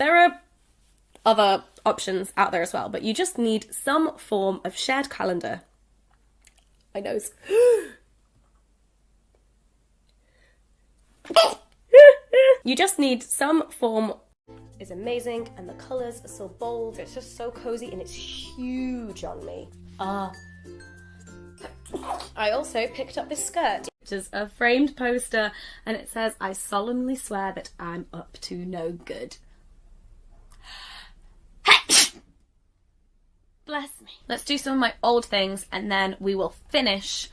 There are other options out there as well, but you just need some form of shared calendar. My nose. You just need some form. It's amazing, and the colours are so bold, it's just so cozy, and it's huge on me. I also picked up this skirt, which is a framed poster, and it says, "I solemnly swear that I'm up to no good." Bless me. Let's do some of my old things, and then we will finish